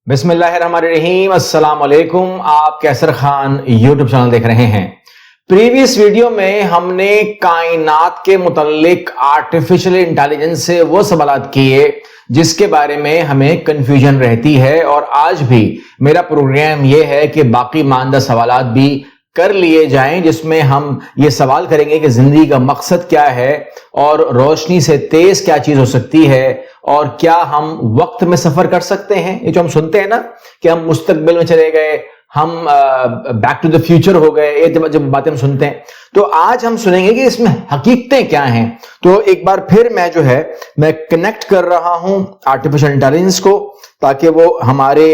बिस्मिल्लाहिर्रहमानिर्रहीम। अस्सलाम वालेकुम। आप कैसर खान यूट्यूब चैनल देख रहे हैं। प्रीवियस वीडियो में हमने कायनात के मुतल्लिक आर्टिफिशियल इंटेलिजेंस से वो सवालात किए जिसके बारे में हमें कंफ्यूजन रहती है, और आज भी मेरा प्रोग्राम ये है कि बाकी मानदा सवालात भी कर लिए जाएं, जिसमें हम ये सवाल करेंगे कि जिंदगी का मकसद क्या है और रोशनी से तेज क्या चीज हो सकती है, और क्या हम वक्त में सफर कर सकते हैं। ये जो हम सुनते हैं ना कि हम मुस्तकबिल में चले गए, हम बैक टू द फ्यूचर हो गए, ये जब बातें हम सुनते हैं, तो आज हम सुनेंगे कि इसमें हकीकतें क्या हैं। तो एक बार फिर मैं कनेक्ट कर रहा हूं आर्टिफिशियल इंटेलिजेंस को, ताकि वो हमारे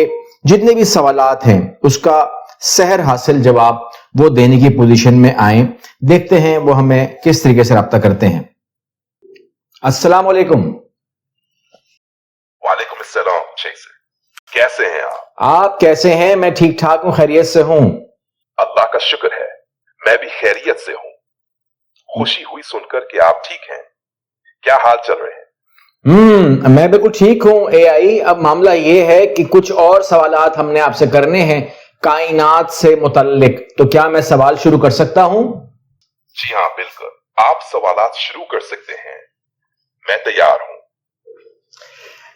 जितने भी सवालात हैं उसका सहर हासिल जवाब वो देने की पोजीशन में आए। देखते हैं वो हमें किस तरीके से राब्ता करते हैं। अस्सलाम वालेकुम। वालेकुम अस्सलाम। कैसे हैं आप कैसे हैं? मैं ठीक ठाक हूं, खैरियत से हूं। अल्लाह का शुक्र है, मैं भी खैरियत से हूं। खुशी हुई सुनकर कि आप ठीक हैं। क्या हाल चल रहे हैं? मैं बिल्कुल ठीक हूं। एआई, अब मामला ये है कि कुछ और सवालात हमने आपसे करने हैं कायनात से मुतल्लिक। तो क्या मैं सवाल शुरू कर सकता हूं? जी हाँ, बिल्कुल, आप सवालात शुरू कर सकते हैं। मैं तैयार हूं।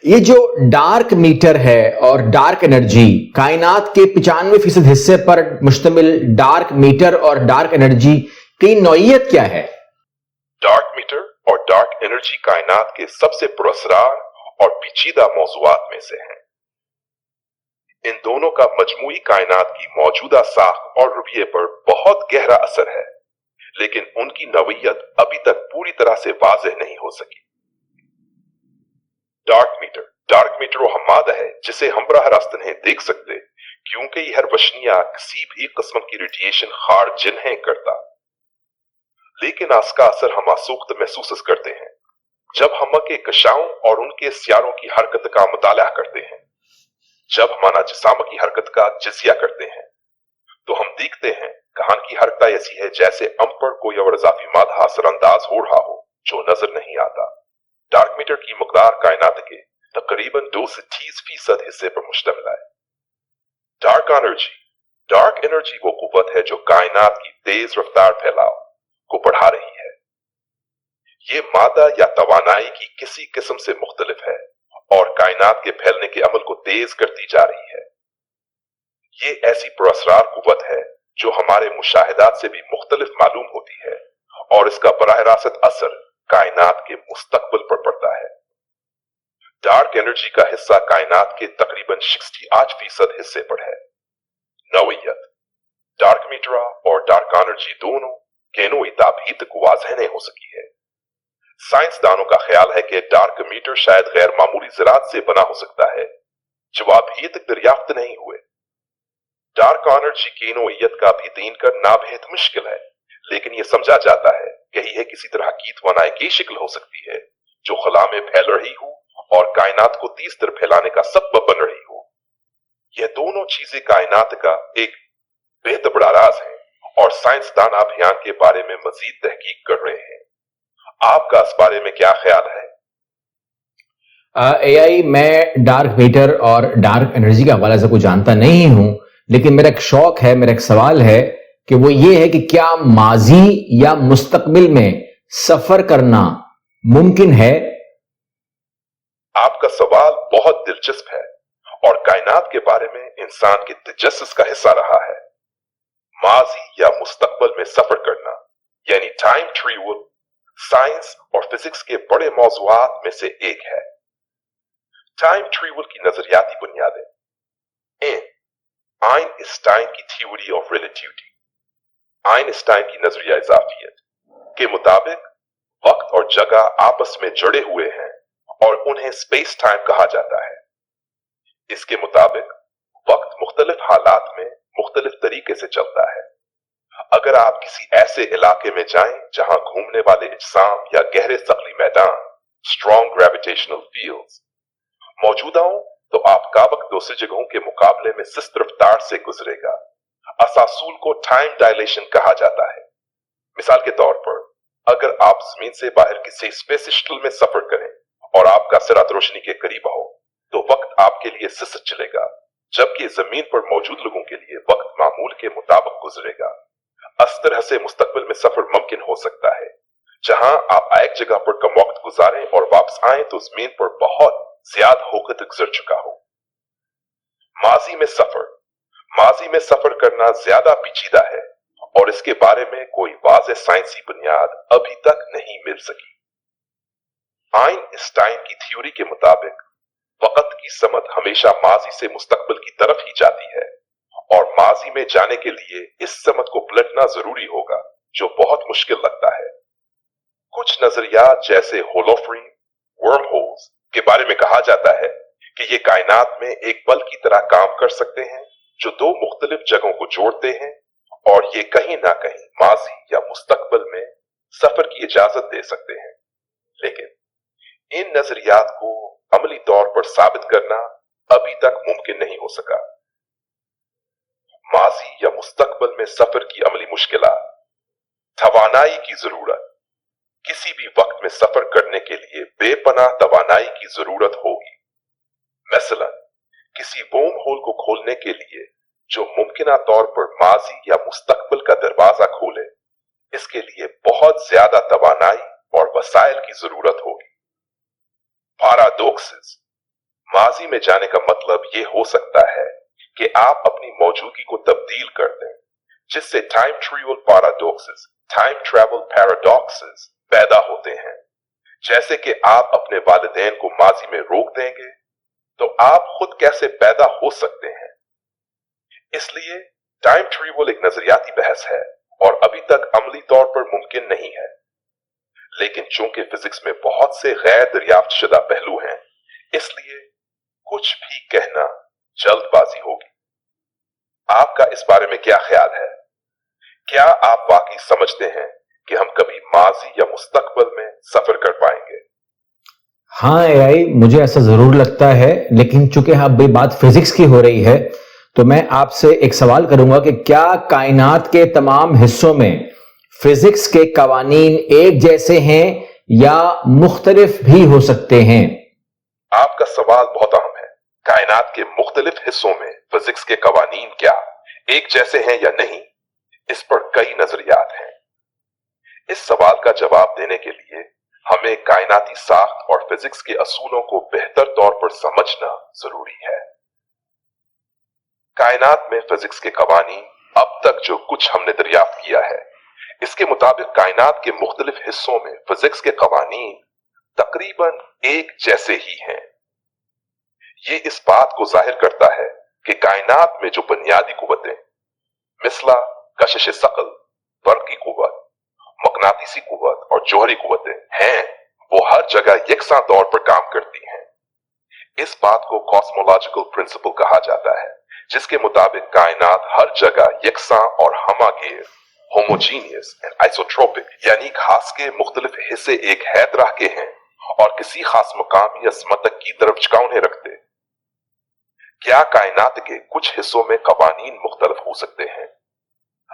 ये जो डार्क मीटर है और डार्क एनर्जी, कायनात के 95% हिस्से पर मुश्तमिल डार्क मीटर और डार्क एनर्जी की नौइयत क्या है? डार्क मीटर और डार्क एनर्जी कायनात के सबसे पुरअसरार और पेचीदा मौज़ूआत में से हैं। इन दोनों का मजमूई कायनात की मौजूदा साख और रवैये पर बहुत गहरा असर है, लेकिन उनकी नौइयत अभी तक पूरी तरह से वाज़ेह नहीं हो सकी। डार्क मीटर वो मादा है जिसे हम बराह रास्त नहीं देख सकते, क्योंकि यह रोशनियां किसी भी किस्म की रेडिएशन खारिज नहीं करता, लेकिन इसका असर हम आसूख्त महसूस करते हैं जब हम के कशाओं और उनके सियारों की हरकत का मुताला करते हैं। जब हमारा जिस्म की हरकत का जिजिया करते हैं तो हम देखते हैं कहान की हरकत ऐसी है जैसे हम पर कोई और इजाफी मादा असरअंदाज हो रहा हो जो नजर नहीं आता। डार्क मीटर की मकदार कायनात के तकरीबन 2 से 30% हिस्से पर मुश्तमिल है। डार्क एनर्जी वो कुव्वत है जो कायनात की तेज रफ्तार फैलाव को बढ़ा रही है। ये मादा या तवानाई की किसी किस्म से मुख्तलिफ है और कायनात के फैलने के अमल को तेज करती जा रही है। ये ऐसी पुरअसरार कुव्वत है जो हमारे मुशाहिदात से भी मुख्तलिफ मालूम होती है, और इसका बराह रास्त असर कायनात के मुस्तकबिल पर पड़ता है। डार्क एनर्जी का हिस्सा कायनात के तकरीबन 68% हिस्से पर है। नौइयत डार्क मीटर और डार्क एनर्जी दोनों केनोई अभी तक वाज़ेह नहीं हो सकी है। साइंसदानों का ख्याल है कि डार्क मीटर शायद गैर मामूली ज़रात से बना हो सकता है जो अभी तक दरियाफ्त नहीं हुए। डार्क एनर्जी की नौइयत का भी तयीन करना बेहद मुश्किल है, लेकिन यह समझा जाता है कि यह किसी तरह की तवानाई की शिक्ल हो सकती है जो खला में फैल रही हो और कायनात को तेज तरफ फैलाने का सबब बन रही हो। यह दोनों चीजें कायनात का एक बेहद बड़ा राज है, और साइंसदान अभियान के बारे में मजीद तहकीक कर रहे हैं। आपका इस बारे में क्या ख्याल है? एआई, मैं डार्क मीटर और डार्क एनर्जी के हवाले से कुछ जानता नहीं हूं, लेकिन मेरा एक शौक है, मेरा एक सवाल है कि वो ये है कि क्या माजी या मुस्तकबिल में सफर करना मुमकिन है? आपका सवाल बहुत दिलचस्प है और कायनात के बारे में इंसान के तजस्सुस का हिस्सा रहा है। माजी या मुस्तकबिल में सफर करना यानी टाइम ट्रैवल साइंस और फिजिक्स के बड़े मौज़ूआत में से एक है। टाइम ट्रैवल की नजरियाती बुनियादें। आइंस्टाइन की थ्योरी ऑफ रिलेटिविटी, आइंस्टाइन की नजरिया इजाफियत के मुताबिक वक्त और जगह आपस में जुड़े हुए हैं और उन्हें स्पेस टाइम कहा जाता है। इसके मुताबिक वक्त मुख्तलिफ हालात में मुख्तलिफ तरीके से चलता है। अगर आप किसी ऐसे इलाके में जाएं जहां घूमने वाले इज्साम या गहरे सकली मैदान स्ट्रॉन्ग ग्रेविटेशनल फील्ड्स मौजूद हों, तो आपका वक्त दूसरी जगहों के मुकाबले में सुस्त रफ्तार से गुजरेगा। इस असूल को टाइम डायलेशन कहा जाता है। मिसाल के तौर पर, अगर आप जमीन से बाहर किसी स्पेस शटल में सफर करें और आपका सिरा रोशनी के करीब हो, तो वक्त आपके लिए सुस्त चलेगा, जबकि जमीन पर मौजूद लोगों के लिए वक्त मामूल के मुताबिक गुजरेगा। इस तरह से मुस्तकबिल में सफर मुमकिन हो सकता है। जहां आप एक जगह पर कम वक्त गुजारें और वापस आए तो जमीन पर बहुत ज्यादा वक्त गुजर चुका हो। माजी में सफर करना ज्यादा पेचीदा है और इसके बारे में कोई वाज़ेह साइंसी बुनियाद अभी तक नहीं मिल सकी। आइंस्टाइन की थ्योरी के मुताबिक वक्त की समझ हमेशा माजी से मुस्तकबिल की तरफ ही जाती है और माजी में जाने के लिए इस समझ को पलटना जरूरी होगा, जो बहुत मुश्किल लगता है। कुछ नजरियात जैसे होलोफ्रीन, वर्म होल्स के बारे में कहा जाता है कि ये कायनात में एक बल की तरह काम कर सकते हैं जो दो मुख्तलिफ जगहों को जोड़ते हैं और ये कहीं ना कहीं माजी या मुस्तकबिल में सफर की इजाजत दे सकते हैं। लेकिन इन नजरियात को अमली तौर पर साबित करना अभी तक मुमकिन नहीं हो सका। माजी या मुस्तकबिल में सफर की अमली मुश्किलात। तवानाई की जरूरत। किसी भी वक्त में सफर करने के लिए बेपनाह तवानाई की जरूरत होगी। मसलन किसी वर्म होल को खोलने के लिए जो मुमकिना तौर पर माजी या मुस्तकबिल का दरवाजा खोले, इसके लिए बहुत ज्यादा तवानाई और वसाइल की जरूरत होगी। पैराडॉक्सेस। माजी में जाने का मतलब यह हो सकता है कि आप अपनी मौजूदगी को तब्दील कर दें, जिससे टाइम ट्रैवल पैराडॉक्सेस पैदा होते हैं। जैसे कि आप अपने वालिदैन को माजी में रोक देंगे तो आप खुद कैसे पैदा हो सकते हैं। इसलिए टाइम ट्रैवल एक नजरियाती बहस है और अभी तक अमली तौर पर मुमकिन नहीं है। लेकिन चूंकि फिजिक्स में बहुत से गैर दरियाफ्त शुदा पहलू हैं, इसलिए कुछ भी कहना जल्दबाजी होगी। आपका इस बारे में क्या ख्याल है? क्या आप वाकई समझते हैं कि हम कभी माजी या मुस्तकबिल में सफर कर पाएंगे? हाँ एआई, मुझे ऐसा जरूर लगता है, लेकिन चूंकि अब बात फिजिक्स की हो रही है तो मैं आपसे एक सवाल करूंगा कि क्या कायनात के तमाम हिस्सों में फिजिक्स के कवानीन एक जैसे हैं या मुख्तलिफ भी हो सकते हैं? आपका सवाल बहुत अहम है। कायनात के मुख्तलिफ हिस्सों में फिजिक्स के कवानीन क्या एक जैसे हैं या नहीं, इस पर कई नजरियात हैं। इस सवाल का जवाब देने के लिए हमें कायनाती साख्त और फिजिक्स के असूलों को बेहतर तौर पर समझना जरूरी है। कायनात में फिजिक्स के कवानीन अब तक जो कुछ हमने दरियाफ्त किया है, इसके मुताबिक कायनात के मुख्तलिफ हिस्सों में फिजिक्स के कवानीन तकरीबन एक जैसे ही हैं। ये इस बात को जाहिर करता है कि कायनात में जो बुनियादी कुव्वतें मिसला कशिश सकल, बर्की कुव्वत, मकनातीसी कुव्वत और जोहरी कुव्वतें हैं, वो हर जगह यकसा तौर पर काम करती हैं। इस बात को कॉस्मोलॉजिकल प्रिंसिपल कहा जाता है, जिसके मुताबिक कायनात हर जगह यकसा और हमागीर, होमोजीनियस एंड आइसोट्रोपिक, यानी घास के मुख्तलिफ हिस्से एक है तरह के हैं और किसी खास मकाम या समतक की तरफ झुकाव नहीं रखते। क्या कायनात के कुछ हिस्सों में कवानीन मुख्तलिफ हो सकते हैं?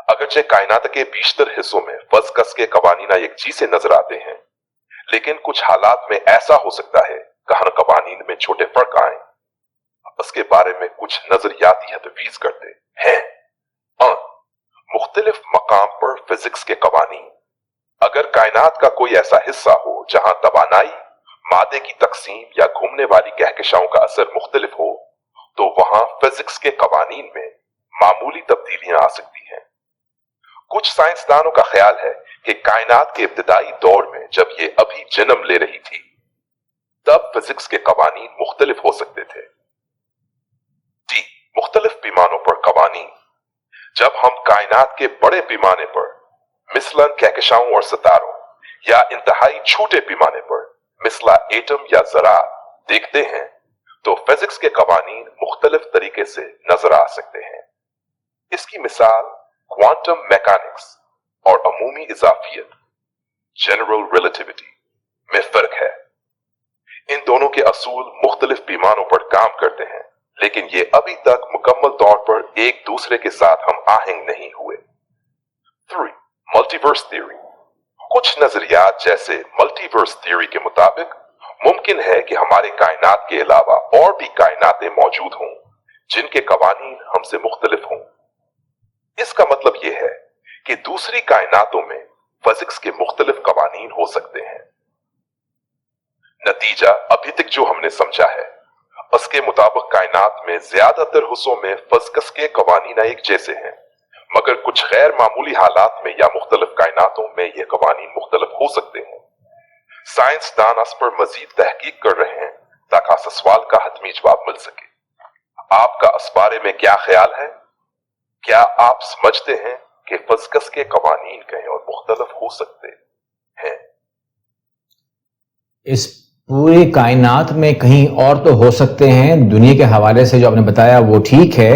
अगरचे कायनात के बीशतर हिस्सों में फजकस के कवानीना एक जी से नजर आते हैं, लेकिन कुछ हालात में ऐसा हो सकता है कि कवानीन में छोटे फर्क आए। इसके बारे में कुछ नजरियाती तजवीज करते हैं। मुख्तलिफ मकाम पर फिजिक्स के कवानीन। अगर कायनात का कोई ऐसा हिस्सा हो जहां तवानाई, मादे की तकसीम या घूमने वाली कहकशाओं का असर मुख्तलिफ हो, तो वहां फिजिक्स के कवानीन में मामूली तब्दीलियां आ सकती हैं। कुछ साइंसदानों का ख्याल है कि कायनात के इब्तिदाई दौर में जब ये अभी जन्म ले रही थी, तब फिजिक्स के कवानीन मुख्तलिफ हो सकते थे। मुख्तलिफ पैमानों पर कवानीन। जब हम कायनात के बड़े पैमाने पर मिसलन कहकशाओं और सितारों या इंतहाई छोटे पैमाने पर मिसला एटम या जरा देखते हैं, तो फिजिक्स के कवानीन मुख्तलिफ तरीके से नजर आ सकते हैं। इसकी मिसाल क्वांटम मैकेनिक्स और अमूमी इजाफियत, जनरल रिलेटिविटी में फर्क है। इन दोनों के असूल मुख्तलिफ पैमानों पर काम करते हैं, लेकिन ये अभी तक मुकम्मल तौर पर एक दूसरे के साथ हम आहंग नहीं हुए। 3. Multiverse theory. कुछ नजरियात जैसे मल्टीवर्स थ्योरी के मुताबिक मुमकिन है कि हमारे कायनात के अलावा और भी कायनातें मौजूद हों, جن کے قوانین ہم سے مختلف ہوں۔ اس کا مطلب یہ ہے کہ دوسری کائناتوں میں فزکس کے مختلف قوانین ہو سکتے ہیں۔ نتیجہ ابھی تک جو ہم نے سمجھا ہے اس کے مطابق کائنات میں زیادہ تر حصوں میں فزکس کے قوانین ایک جیسے ہیں، مگر کچھ غیر معمولی حالات میں یا مختلف کائناتوں میں یہ قوانین مختلف ہو سکتے ہیں۔ سائنسدان اس پر مزید تحقیق کر رہے ہیں تاکہ اس سوال کا حتمی جواب مل سکے۔ آپ کا اس بارے میں کیا خیال ہے؟ کیا آپ سمجھتے ہیں کہ فزکس کے قوانین کہیں اور مختلف ہو سکتے ہیں؟ اس پوری کائنات میں کہیں اور تو ہو سکتے ہیں، دنیا کے حوالے سے جو آپ نے بتایا وہ ٹھیک ہے۔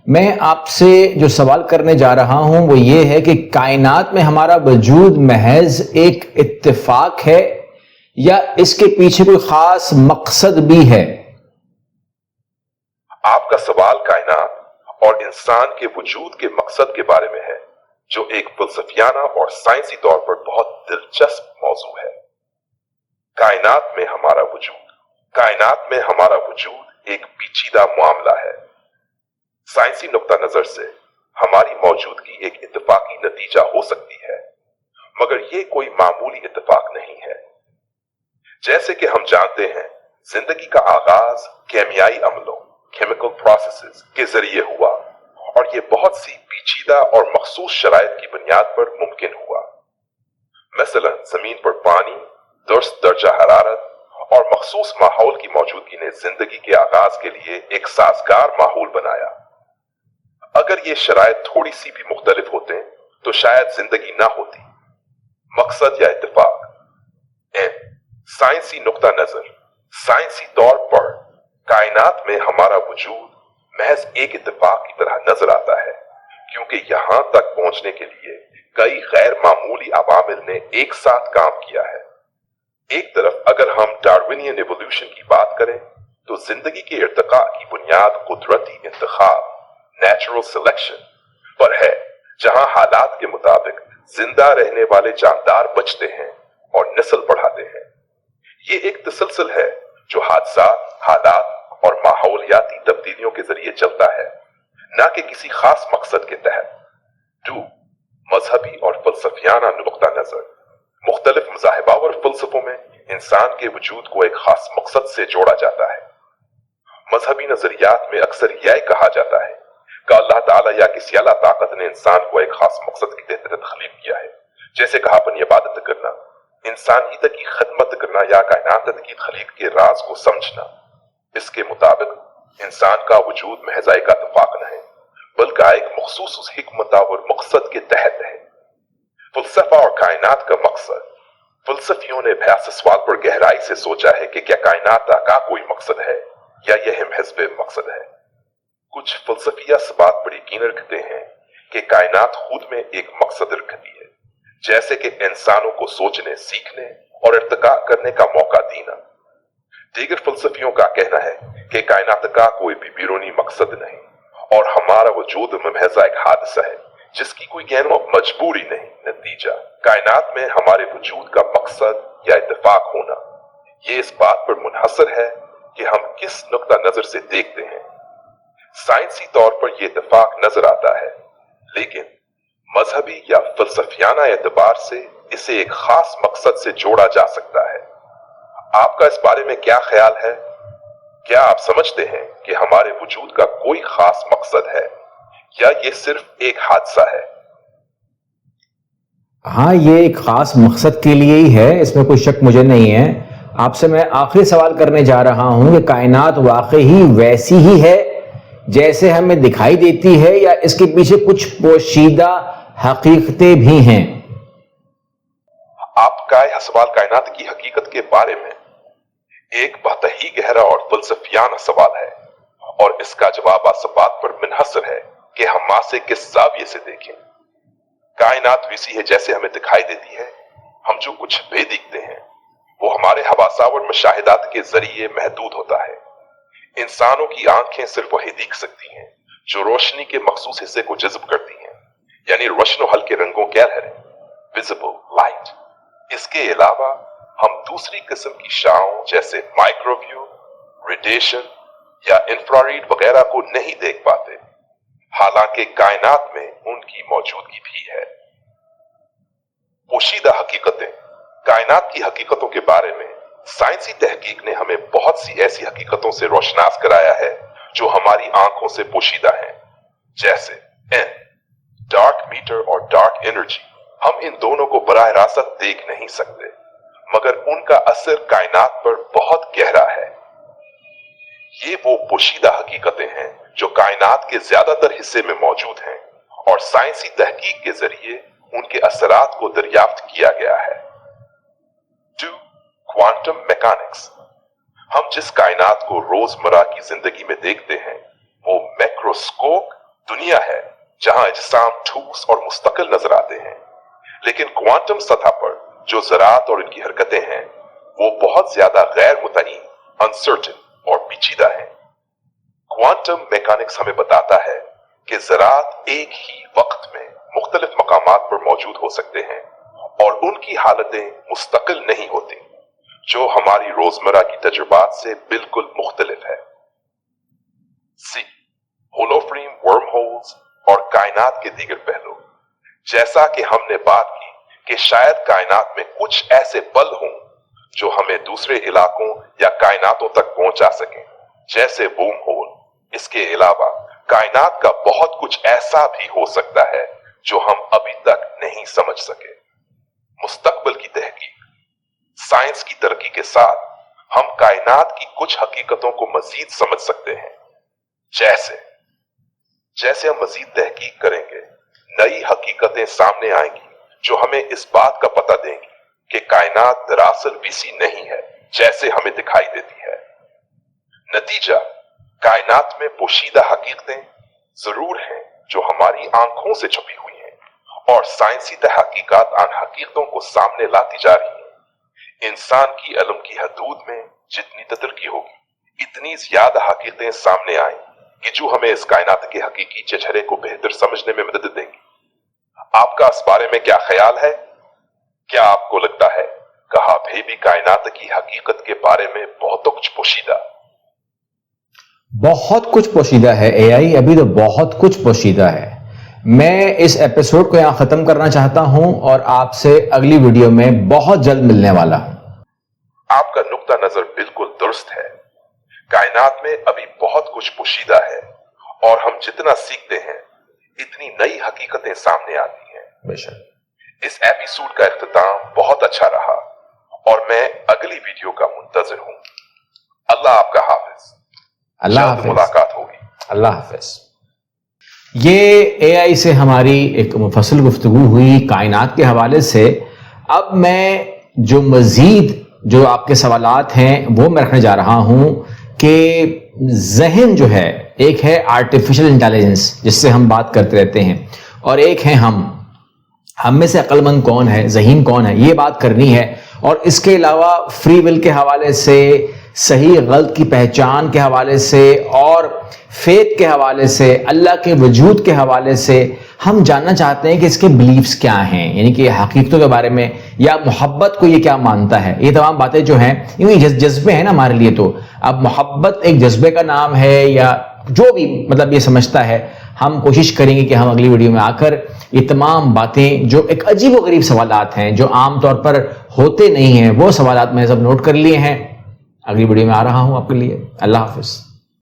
میں آپ سے جو سوال کرنے جا رہا ہوں وہ یہ ہے کہ کائنات میں ہمارا وجود محض ایک اتفاق ہے یا اس کے پیچھے کوئی خاص مقصد بھی ہے؟ آپ کا سوال کائنات اور انسان کے وجود کے مقصد کے بارے میں ہے، جو ایک فلسفیانہ اور سائنسی طور پر بہت دلچسپ موضوع ہے۔ کائنات میں ہمارا وجود ایک پیچیدہ معاملہ ہے۔ سائنسی نقطہ نظر سے ہماری موجودگی ایک اتفاقی نتیجہ ہو سکتی ہے، مگر یہ کوئی معمولی اتفاق نہیں ہے۔ جیسے کہ ہم جانتے ہیں، زندگی کا آغاز کیمیائی عملوں کیمیکل پروسیسز کے ذریعے ہوا، اور یہ بہت سی پیچیدہ اور مخصوص شرائط کی بنیاد پر ممکن ہوا۔ مثلا زمین پر پانی، درست درجہ حرارت اور مخصوص ماحول کی موجودگی نے زندگی کے آغاز کے لیے ایک سازگار ماحول بنایا۔ اگر یہ شرائط تھوڑی سی بھی مختلف ہوتے تو شاید زندگی نہ ہوتی۔ مقصد یا اتفاق۔ سائنسی نقطہ نظر، سائنسی طور پر کائنات میں ہمارا وجود محض ایک اتفاق کی طرح نظر آتا ہے، کیونکہ یہاں تک پہنچنے کے لیے کئی غیر معمولی عوامل نے ایک ساتھ کام کیا ہے۔ ایک طرف اگر ہم ڈارونین ایوولوشن کی بات کریں تو زندگی کے ارتقاء کی بنیاد قدرتی انتخاب نیچرل سلیکشن پر ہے، جہاں حالات کے مطابق زندہ رہنے والے جاندار بچتے ہیں اور نسل بڑھاتے ہیں۔ یہ ایک تسلسل ہے جو حادثات، حالات اور ماحولیاتی تبدیلیوں کے ذریعے چلتا ہے، نہ کہ کسی خاص مقصد کے تحت۔ مذہبی اور فلسفیانہ نقطہ نظر۔ مختلف مذاہب اور فلسفوں میں انسان کے وجود کو ایک خاص مقصد سے جوڑا جاتا ہے۔ مذہبی نظریات میں اکثر یہ کہا جاتا ہے کہ اللہ تعالیٰ یا کسی اعلیٰ طاقت نے انسان کو ایک خاص مقصد کے تحت تخلیق کیا ہے، جیسے کہ اپنی عبادت کرنا، انسانیت کی خدمت کرنا یا کائنات کی تخلیق کے راز کو سمجھنا۔ اس کے مطابق انسان کا وجود محض ایک اتفاق نہ ہے، بلکہ ایک مخصوص حکمت اور مقصد کے تحت ہے۔ فلسفہ اور کائنات کا مقصد۔ فلسفیوں نے اس سوال پر گہرائی سے سوچا ہے کہ کیا کائنات کا کوئی مقصد ہے یا یہ محض بے مقصد ہے۔ کچھ فلسفی اس بات پر یقین رکھتے ہیں کہ کائنات خود میں ایک مقصد رکھتی ہے، جیسے کہ انسانوں کو سوچنے، سیکھنے اور ارتقاء کرنے کا موقع دینا۔ دیگر فلسفیوں کا کہنا ہے کہ کائنات کا کوئی بھی بیرونی مقصد نہیں اور ہمارا وجود محض ایک حادثہ ہے جس کی کوئی غیر مجبوری نہیں۔ نتیجہ، کائنات میں ہمارے وجود کا مقصد یا اتفاق ہونا یہ اس بات پر منحصر ہے کہ ہم کس نقطہ نظر سے دیکھتے ہیں۔ سائنسی طور پر یہ اتفاق نظر آتا ہے، لیکن مذہبی یا فلسفیانہ اعتبار سے اسے ایک خاص مقصد سے جوڑا جا سکتا ہے۔ آپ کا اس بارے میں کیا خیال ہے؟ کیا آپ سمجھتے ہیں کہ ہمارے وجود کا کوئی خاص مقصد ہے یا یہ صرف ایک حادثہ ہے؟ ہاں، یہ ایک خاص مقصد کے لیے ہی ہے، اس میں کوئی شک مجھے نہیں ہے۔ آپ سے میں آخری سوال کرنے جا رہا ہوں کہ کائنات واقعی ویسی ہی ہے جیسے ہمیں دکھائی دیتی ہے یا اس کے پیچھے کچھ پوشیدہ حقیقتیں بھی ہیں؟ آپ کا یہ سوال کائنات کی حقیقت کے بارے میں ایک بہت ہی گہرا اور فلسفیانہ سوال ہے، اور اس کا جواب اس بات پر منحصر ہے کہ ہم اسے کس زاویے سے دیکھیں۔ کائنات ویسی ہے جیسے ہمیں دکھائی دیتی ہے۔ ہم جو کچھ بھی دیکھتے ہیں وہ ہمارے حواسات اور مشاہدات کے ذریعے محدود ہوتا ہے۔ انسانوں کی آنکھیں صرف وہی دیکھ سکتی ہیں جو روشنی کے مخصوص حصے کو جذب کرتی ہیں، یعنی روشن و ہلکے رنگوں کے لہریں، ویزیبل لائٹ۔ اس کے علاوہ ہم دوسری قسم کی شعاعوں جیسے مائکروویو، ریڈیشن या इंफ्रारेड वगैरह को नहीं देख पाते, हालांकि कायनात में उनकी मौजूदगी भी है। पोशीदा हकीकतें। कायनात की हकीकतों के बारे में साइंसी तहकीक ने हमें बहुत सी ऐसी हकीकतों से रोशनास कराया है जो हमारी आंखों से पोशीदा हैं, जैसे एन, डार्क मीटर और डार्क एनर्जी। हम इन दोनों को बराह रास्त देख नहीं सकते, मगर उनका असर कायनात पर बहुत गहरा है। ये वो पोशीदा हकीकतें हैं जो कायनात के ज्यादातर हिस्से में मौजूद हैं और साइंसी तहकीक के जरिए उनके असरात को दरियाफ्त किया गया है। 2. Quantum mechanics. हम जिस कायनात को रोजमर्रा की जिंदगी में देखते हैं वो मैक्रोस्कोप दुनिया है जहां अजसाम ठोस और मुस्तकिल नजर आते हैं, लेकिन क्वांटम सतह पर जो ज़रात और इनकी हरकतें हैं वो बहुत ज्यादा गैर मुतय्यन, अनसर्टेन और पेचीदा हैं। क्वांटम मैकेनिक्स हमें बताता है कि ज़रात एक ही वक्त में मुख्तलिफ मकामात पर मौजूद हो सकते हैं और उनकी हालतें मुस्तकिल नहीं होती, जो हमारी रोजमर्रा की तजुर्बात से बिल्कुल मुख्तलिफ है। सी. होलोफ्रेम, वर्महोल्स और कायनात के दीगर पहलू। जैसा कि हमने बात की कि शायद कायनात में कुछ ऐसे पल हों जो हमें दूसरे इलाकों या कायनातों तक पहुंचा सकें, जैसे बूम होल। इसके अलावा कायनात का बहुत कुछ ऐसा भी हो सकता है जो हम अभी तक नहीं समझ सके। मुस्तकबिल की तहकीक। साइंस की तरक्की के साथ हम कायनात की कुछ हकीकतों को मजीद समझ सकते हैं। जैसे हम मजीद तहकीक करेंगे, नई हकीकतें सामने आएंगी जो हमें इस बात का पता देंगी कि कायनात दरअसल वैसी नहीं है जैसे हमें दिखाई देती है। नतीजा, कायनात में पोशीदा हकीकतें जरूर हैं जो हमारी आंखों से छुपी हुई हैं और साइंसी तहकीकात उन हकीकतों को सामने लाती जा रही हैं। इंसान की इल्म की हदूद में जितनी तरक्की होगी, इतनी ज्यादा हकीकतें सामने आएं कि जो हमें इस कायनात के हकीकी चेहरे को बेहतर समझने में मदद देंगी। आपका इस बारे में क्या ख्याल है? क्या आपको लगता है कि अभी भी कायनात की हकीकत के बारे में बहुत कुछ पोशीदा है? एआई अभी तो बहुत कुछ पोशीदा है। मैं इस एपिसोड को यहां खत्म करना चाहता हूं और आपसे अगली वीडियो में बहुत जल्द मिलने वाला हूं। आपका नुक्ता नजर बिल्कुल दुरुस्त है। कायनात में अभी बहुत कुछ पोशीदा है और हम जितना सीखते हैं इतनी नई हकीकतें सामने आती हैं। बेशक। इस एपिसोड का इख्तिताम बहुत अच्छा रहा और मैं अगली वीडियो का मुंतज़िर हूं। अल्लाह आपका हाफिज। अल्लाह हाफिज। मुलाकात होगी। अल्लाह हाफिज। ये एआई से हमारी एक मुफस्सल गुफ्तगू हुई कायनात के हवाले से। अब मैं जो मजीद जो आपके सवालात हैं वो मैं रखने जा रहा हूं कि जहन जो है, एक है आर्टिफिशियल इंटेलिजेंस जिससे हम बात करते रहते हैं, और एक है हम में से अक्लमंद कौन है, ज़हीन कौन है, ये बात करनी है। और इसके अलावा फ्री विल के हवाले से, सही गलत की पहचान के हवाले से और फेथ के हवाले से, अल्लाह के वजूद के हवाले से हम जानना चाहते हैं कि इसके बिलीफ्स क्या हैं, यानी कि हकीकतों के बारे में, या मोहब्बत को ये क्या मानता है। ये तमाम बातें जो हैं, यूं ही जज्बे हैं ना हमारे लिए। तो अब मोहब्बत एक जज्बे का नाम है या जो भी मतलब ये समझता है, हम कोशिश करेंगे कि हम अगली वीडियो में आकर ये तमाम बातें जो एक अजीब व गरीब सवालात हैं जो आमतौर पर होते नहीं हैं, वो सवालात मैंने सब नोट कर लिए हैं। अगली वीडियो में आ रहा हूं आपके लिए। अल्लाह हाफिज।